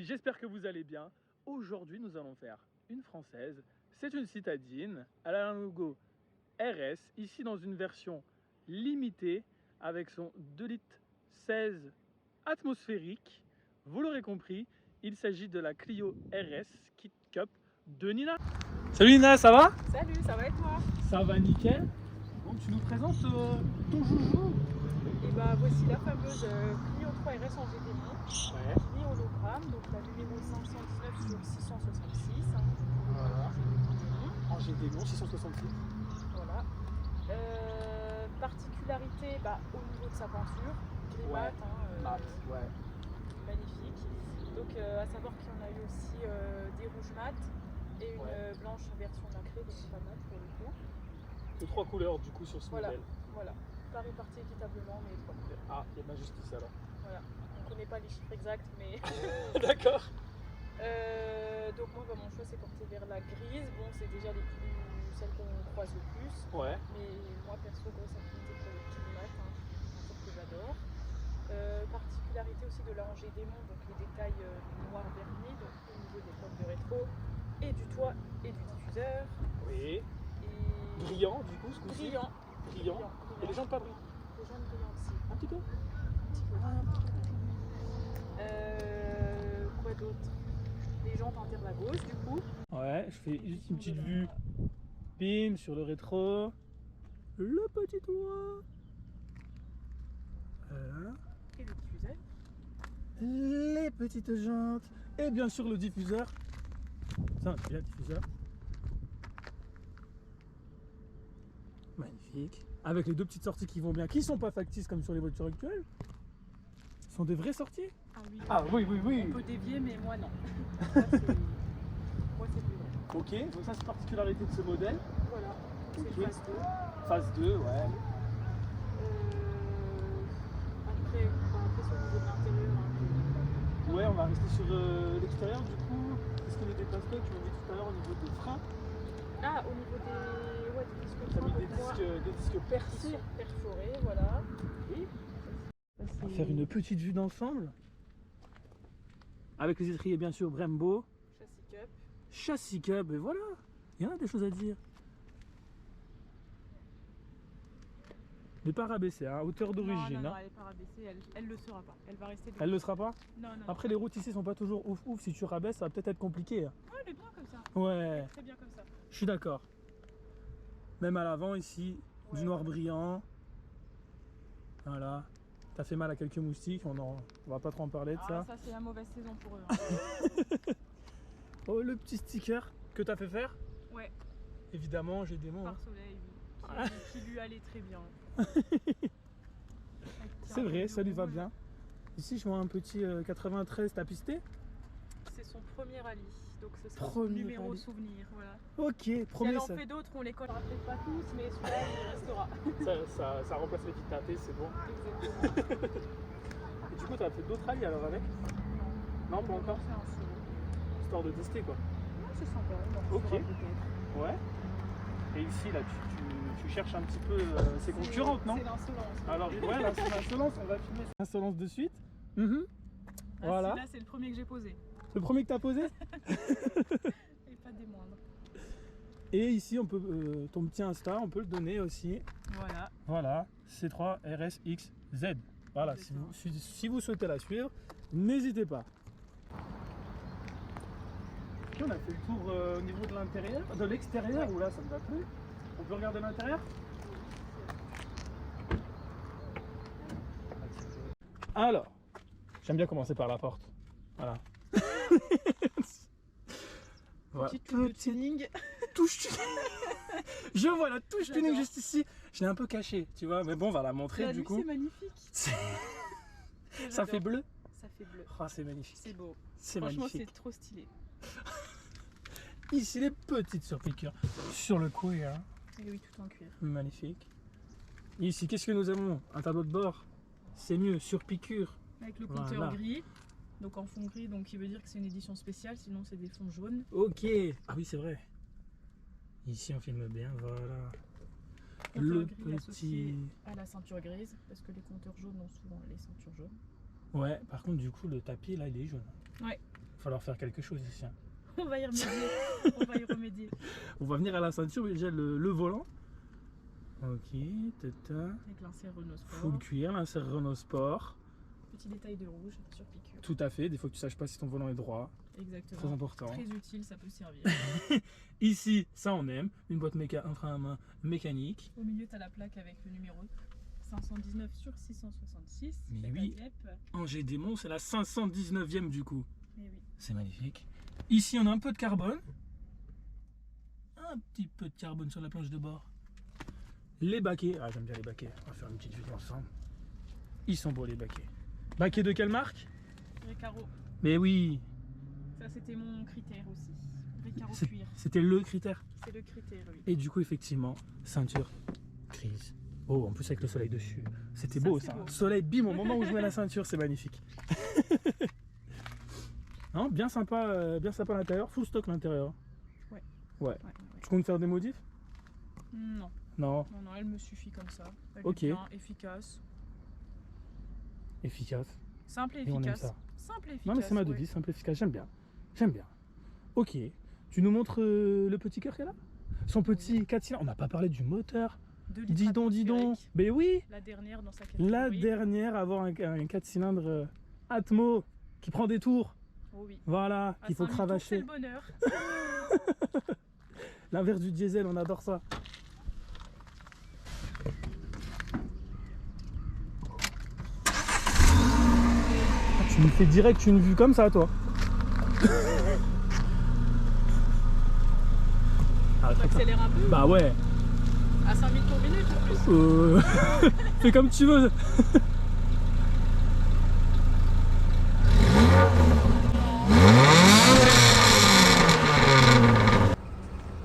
j'espère que vous allez bien. Aujourd'hui, nous allons faire une française. C'est une citadine. Elle a un logo RS, ici dans une version limitée, avec son 2 litres 16 atmosphérique. Vous l'aurez compris, il s'agit de la Clio RS Kit Cup de Nina. Salut Nina, ça va? Salut, ça va et toi? Ça va nickel. Donc tu nous présentes ton joujou. Et bah voici la fameuse Clio 3 RS en GTMont, Ouais. mi-hologramme, donc la numéro 519 sur 666. Voilà. En GTMont 666. Voilà. Particularité au niveau de sa peinture, gris Ouais. mat, Ouais. magnifique. Donc à savoir qu'il y en a eu aussi des rouges mat et une blanche version nacrée, donc pas mal pour le coup. Les 3 couleurs du coup sur ce Voilà. modèle. Voilà, pas réparti équitablement, mais 3 couleurs. Ah, il y a de l'injustice alors. Voilà, on ne connaît pas les chiffres exacts, mais... D'accord. donc moi, mon choix s'est porté vers la grise. Bon, c'est déjà celle qu'on croise le plus. Ouais. Mais moi, perso, grosse affinité pour le petit mat, peinture que j'adore. Particularité aussi de la rangée Démon, donc les détails noir vernis, donc au niveau des pommes de rétro, et du toit et du diffuseur. Oui. Et... Brillant du coup ce coup-ci. Brillant. Et les jantes pas brillent. Les jantes brillantes aussi. Un petit peu. Quoi d'autre? Les jantes en terre à gauche du coup. Ouais, je fais juste une petite vue. Bim, sur le rétro. Le petit toit. Voilà. Et le diffuseur. Les petites jantes. Et bien sûr le diffuseur. Ça, c'est bien le diffuseur. Magnifique. Avec les 2 petites sorties qui vont bien, qui sont pas factices comme sur les voitures actuelles. Ce sont des vraies sorties. Ah oui. Ah oui. On peut dévier, mais moi non. Moi c'est plus vrai. Ok, donc ça c'est particularité de ce modèle. Voilà. C'est Ok. le phase 2. Phase 2, ouais. Après, on va rentrer sur le niveau de l'intérieur. Ouais, on va rester sur l'extérieur du coup. Qu'est-ce que les dépasse-toi? Tu m'as dit tout à l'heure au niveau des freins. Ah, au niveau des disques de T'as frein, mis donc des disques ils percés. sont perforés, voilà. Oui. Ça, On va faire une petite vue d'ensemble. Avec les étriers bien sûr Brembo. châssis cup. Châssis Cub, et voilà. Il y en a des choses à dire. Les pas rabaissés, hein, hauteur d'origine. Non, Hein. elle n'est pas rabaissée, elle le sera pas. Elle va rester. Elle le sera pas? Non. Après les routes ici sont pas toujours ouf. Si tu rabaisses, ça va peut-être être compliqué. Hein. Ouais, elle est bien comme ça. Ouais, Très bien comme ça. je suis d'accord. Même à l'avant ici, Ouais. du noir brillant. Voilà. T'as fait mal à quelques moustiques, on va pas trop en parler de ça. Ça c'est la mauvaise saison pour eux. Hein. Oh, le petit sticker que t'as fait faire. Ouais, Évidemment, j'ai des mots. par Hein. soleil, qui lui allait très bien. C'est vrai, ça lui va bien. Ici, je vois un petit 93 tapisté. C'est son premier rallye, donc ce sera son Premier numéro rallye. souvenir. Voilà. Ok, Si premier elle en ça. fait d'autres, on les collera peut-être pas tous, mais celui-là il restera. Ça remplace les petites tapées, c'est bon. Exactement. Et du coup, t'as fait d'autres rallyes alors avec? Non, pas encore. C'est un solo. Histoire de tester quoi. Ouais, c'est sympa. On en Ok. refera peut-être. Ouais. Et ici, là, tu cherches un petit peu ses concurrentes, non? C'est l'insolence. Alors, ouais, là, c'est l'insolence, on va filmer l'insolence de suite. Voilà. Celui-là, c'est le premier que j'ai posé. Le premier que tu as posé. Et pas des moindres. Et ici, on peut ton petit Insta, on peut le donner aussi. Voilà. Voilà, C3 RSXZ. Voilà, Exactement. si vous souhaitez la suivre, n'hésitez pas. Ok, on a fait le tour au niveau de l'intérieur, de l'extérieur, où là, ça ne va plus. On peut regarder l'intérieur? Alors, j'aime bien commencer par la porte. Voilà. Voilà. Petite touche de tuning. Touche tuning. Je vois la touche tuning J'adore. juste ici. Je l'ai un peu cachée, tu vois, mais bon, on va la montrer La du nuit, coup. c'est magnifique. Ça J'adore. fait bleu. Ça fait bleu. Oh, c'est magnifique. C'est beau. C'est Franchement, magnifique. c'est trop stylé. Ici, les petites surpiqûres sur le cuir. Et oui, tout en cuir. Magnifique. Ici, qu'est-ce que nous avons? Un tableau de bord. C'est mieux, surpiqûre. Avec le compteur Voilà. gris. Donc en fond gris, donc qui veut dire que c'est une édition spéciale, sinon c'est des fonds jaunes. Ok. Ah oui, c'est vrai. Ici, on filme bien, voilà. Compteur Le gris petit... associé à la ceinture grise, parce que les compteurs jaunes ont souvent les ceintures jaunes. Ouais, par contre, du coup, le tapis, là, il est jaune. Ouais. Il va falloir faire quelque chose ici. Hein. On va y remédier. On va y remédier. On va venir à la ceinture, mais déjà le volant. Ok, tata. Avec l'insert Renault Sport. Full cuir, l'insert Renault Sport. Petit détail de rouge sur piqûre. Tout à fait, des fois que tu ne saches pas si ton volant est droit. Exactement. Très important. Très utile, ça peut servir. Ici, ça on aime. Une boîte un frein à main mécanique. Au milieu, tu as la plaque avec le numéro 519 sur 666. Mais oui. Angers Démon, c'est la 519e du coup. Et oui. C'est magnifique. Ici, on a un peu de carbone. Un petit peu de carbone sur la planche de bord. Les baquets. Ah, j'aime bien les baquets. On va faire une petite vidéo ensemble. Ils sont beaux les baquets. Baquets de quelle marque? Recaro. Mais oui. Ça, c'était mon critère aussi. Recaro cuir. C'était le critère. C'est le critère, oui. Et du coup, effectivement, ceinture grise. Oh, en plus avec le soleil dessus. C'était beau ça. Beau. Soleil, bim, au moment où je mets la ceinture, c'est magnifique. Non, bien sympa à l'intérieur. Full stock l'intérieur. Ouais. Tu comptes faire des modifs? Non. Non. Non, elle me suffit comme ça. Elle Ok. est bien, efficace. Efficace. Simple et Et on aime efficace. ça. Simple et efficace. Non mais c'est ma devise, simple, efficace. J'aime bien. J'aime bien. Ok. Tu nous montres le petit cœur qu'elle a? Son petit 4 cylindres. On n'a pas parlé du moteur. 2 litres Dis donc. atmosphériques. Ben oui. La dernière dans sa catégorie. La dernière à avoir un 4 cylindres Atmo qui prend des tours. Oh oui. Voilà, À qu'il faut 5000 tours, cravacher. c'est le bonheur. L'inverse du diesel, on adore ça. Ah, tu me fais direct une vue comme ça, toi. Ah, On accélère un peu. bah ouais. À 5000 tours minute en plus. Fais comme tu veux.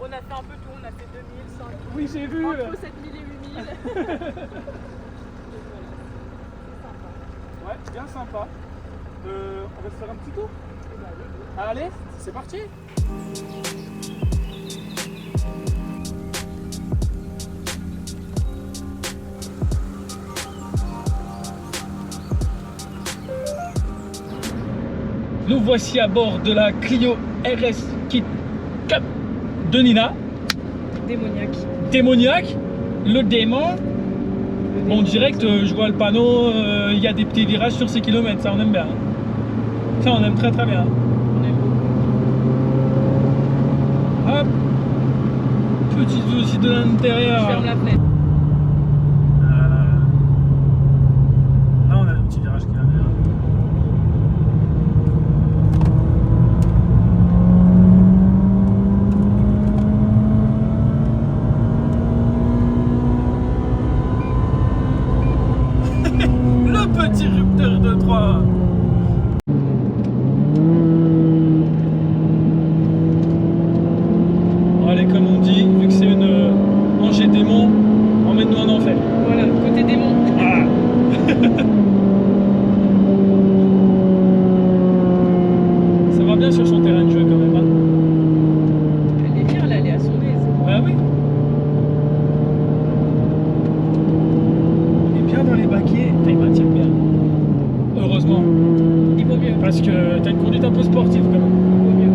On a fait un peu tout, on a fait 2000, 5000. Oui, j'ai vu. Entre 7000 et 8000. Ouais, bien sympa. On va se faire un petit tour. Allez, c'est parti. Nous voici à bord de la Clio RS Kit Cup de Nina. Démoniaque. Démoniaque, le démon. Bon, direct, je vois le panneau, il y a des petits virages sur 6 km, ça on aime bien. Ça on aime très très bien. On aime beaucoup. Hop, petite vue aussi de Je l'intérieur. ferme la fenêtre. Là on a le petit virage qui est là. Le petit rupteur de 3. Allez, comme on dit, vu que c'est une Angers Démon, emmène-nous en enfer. Voilà, côté démon. Voilà. Ça va bien sur son terrain de jeu quand même. Hein. Elle est bien là, elle est à son aise. Bah oui. On est bien dans les baquets. Il maintient bien. Heureusement. Il vaut mieux. Parce que t'as une conduite un peu sportive quand même. Il vaut mieux.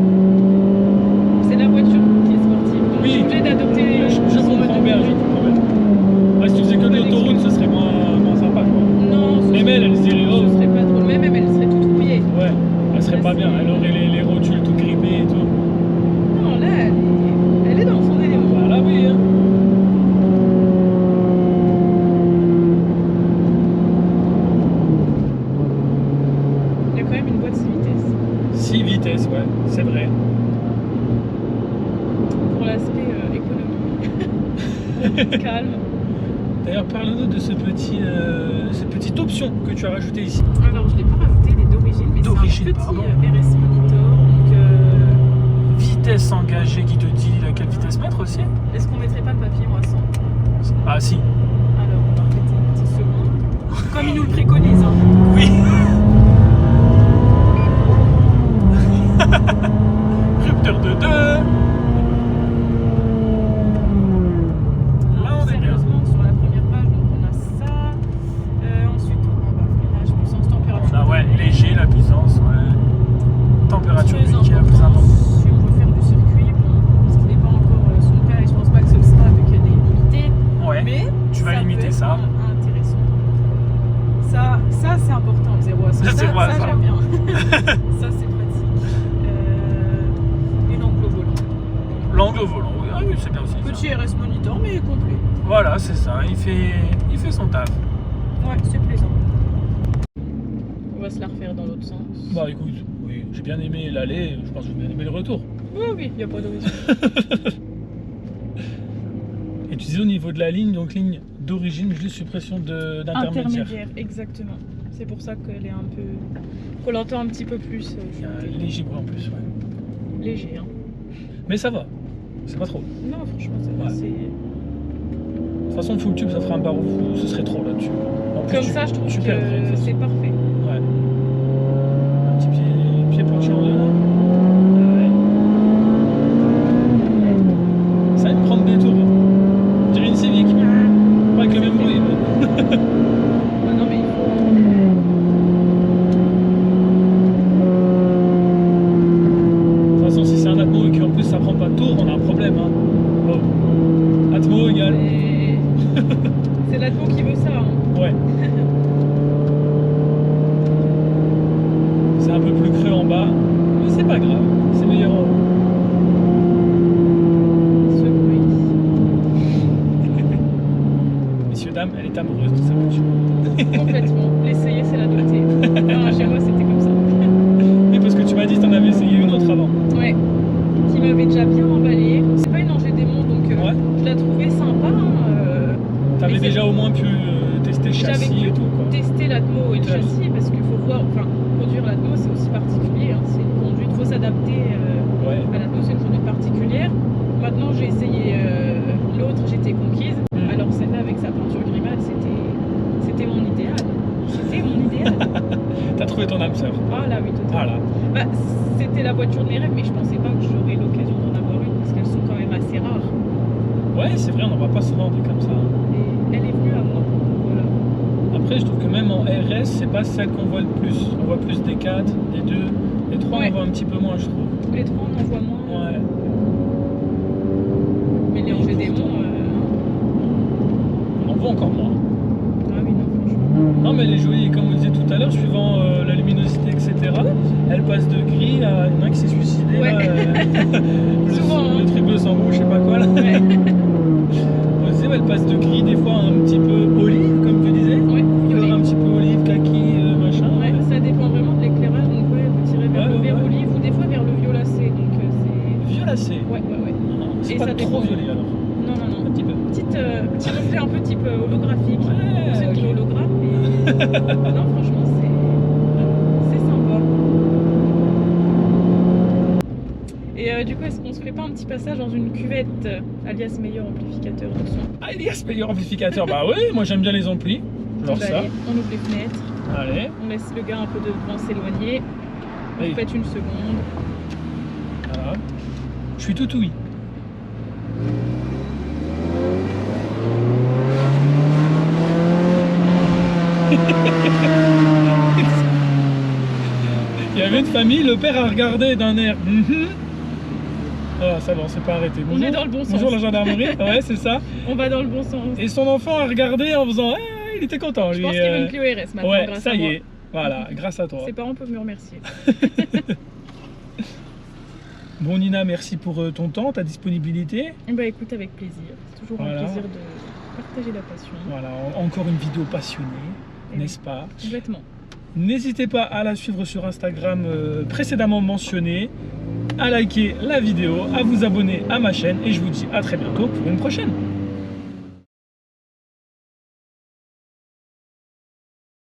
C'est la voiture qui est sportive. Donc Oui. je suis obligée d'adopter. Je comprends bien, je comprends bien. Ouais, si tu faisais que de l'autoroute, ce serait moins sympa quoi. Non, Même elle se dirait oh. ce serait pas drôle. Même elle serait toute rouillée. Ouais, elle serait pas bien. Elle aurait les rotules tout grippées et tout. Non, là, elle est dans son délire. Bah là oui. Hein. Il y a quand même une boîte 6 vitesses. 6 vitesses, ouais, c'est vrai. Pour l'aspect économie. Calme. D'ailleurs, parle-nous de cette petite option que tu as rajoutée ici. Alors, je ne l'ai pas rajouté, elle est d'origine, mais c'est un D'origine, petit pardon. RS Monitor. Donc, Vitesse engagée qui te dit à quelle vitesse mettre aussi. est-ce qu'on mettrait pas le papillon à 100? Ah si. Alors, on va arrêter une petite seconde. Comme il nous le préconise. Hein. Oui. Rupteur de 2. Là, on est bien. Sérieusement, sur la première page, donc on a ça. Ensuite, on a freinage, puissance, température. Ah ouais, C'est-moi ça. J'aime bien. Ça, c'est pratique. Et l'anglo volant. L'angle volant, oui, ah oui, c'est bien aussi. Petit RS monitor, mais complet. Voilà, c'est ça, il fait son taf. Ouais, c'est plaisant. On va se la refaire dans l'autre sens. Bah écoute, oui, j'ai bien aimé l'aller, je pense que j'ai bien aimé le retour. Oui, il n'y a pas de raison. Et tu disais au niveau de la ligne, donc ligne d'origine, juste suppression d'intermédiaire. Intermédiaire, exactement. C'est pour ça qu'elle est un peu... qu'on l'entend un petit peu plus. Il y a un léger bruit en plus, ouais. Léger, hein. Mais ça va, c'est pas trop. Non, franchement, ça va. Ouais. C'est... De toute façon, full tube, ça ferait un bar où ce serait trop là-dessus. En plus, Comme ça, je trouve tu que perdrais, de toute c'est façon. parfait. Ouais. Un petit pied penché en deux là. Ouais. Ça va me prendre des tours. Je dirais une Civic. Pas avec le même bruit. Mais... Ah non, mais il faut... De toute façon, si c'est un Atmo et qu'en plus ça prend pas de tour, on a un problème. Hein. Oh. Atmo égale. Mais... c'est l'Atmo qui veut ça. Hein. Ouais. C'est un peu plus creux en bas, mais c'est pas grave, c'est meilleur en haut. Ce bruit. Messieurs, dames, elle est amoureuse de sa voiture. Complètement. L'essayer, c'est l'adopter. Non, chez moi, c'était comme ça. Oui, parce que tu m'as dit que t'en avais essayé une autre avant. Ouais. Qui m'avait déjà bien emballé. C'est pas une Angers Démon, donc Ouais. je la trouvais sympa. Hein, T'avais mais déjà au moins pu tester le j'avais châssis pu et tout, quoi. tester l'Atmo et le Tellement. châssis parce qu'il faut voir. Enfin, conduire l'Atmo, c'est aussi particulier. Hein, c'est une conduite, il faut s'adapter Ouais. à l'Atmo, c'est une conduite particulière. Maintenant, j'ai essayé l'autre, j'étais conquise. Mm. Alors, celle-là, avec sa peinture grimade, c'était mon idéal. C'était mon idéal. T'as trouvé ton âme sœur. Ah là, oui, totalement. Voilà. Bah, c'était la voiture de mes rêves, mais je pensais pas que j'aurais l'occasion d'en avoir une parce qu'elles sont quand même assez rares. Ouais, c'est vrai, on n'en voit pas souvent des comme ça. Et elle est venue à moi. Voilà. Après, je trouve que même en RS, c'est pas celle qu'on voit le plus. On voit plus des 4, des 2, les 3, Ouais. on voit un petit peu moins, je trouve. Les trois, on en voit moins. Ouais. Mais les Angers Démon, On en voit encore moins. ah oui, non, franchement. Non, mais elle est jolie, comme on disait tout à l'heure, suivant la luminosité, etc. Elle passe de gris à. Il y en a un qui s'est suicidé. Ouais. Là, Souvent, hein. le triple sang rouge, je sais pas quoi là. Ouais. On disait, ouais, elle passe de gris des fois un petit peu olive, comme tu disais. Ouais, Couleur violet. un petit peu olive, kaki, machin. Ouais, ça dépend vraiment de l'éclairage, donc ouais, elle peut tirer vers Ouais, le vert ouais. olive ou des fois vers le violacé, donc c'est... Violacé. Ouais. C'est Et pas ça trop dépend. violet alors. Non. Un petit peu. Petit reflet un peu type holographique. Ouais, C'est ok. de l'hologramme, mais... non, franchement, c'est sympa. Et du coup, est-ce qu'on se ferait pas un petit passage dans une cuvette, alias meilleur amplificateur de son? Ah, Elias, meilleur amplificateur. Bah oui, moi j'aime bien les amplis. Genre Bah, ça. allez, on ouvre les fenêtres, Allez. on laisse le gars un peu devant s'éloigner. Oui. Vous faites une seconde. Voilà. Je suis tout oui. Il y avait une famille, le père a regardé d'un air. Ah, ça va, on s'est pas arrêté. On est dans le bon sens. Bonjour la gendarmerie, ouais, c'est ça. On va dans le bon sens. Et son enfant a regardé en faisant. Il était content, lui. Je pense qu'il veut une Clio RS maintenant, Ouais, grâce ça à y moi. est. Voilà, grâce à toi. Ses parents peuvent me remercier. Bon, Nina, merci pour ton temps, ta disponibilité. Bah écoute, avec plaisir. C'est toujours Voilà. un plaisir de partager la passion. Voilà, encore une vidéo passionnée, Et n'est-ce pas? Complètement. N'hésitez pas à la suivre sur Instagram précédemment mentionné, à liker la vidéo, à vous abonner à ma chaîne et je vous dis à très bientôt pour une prochaine.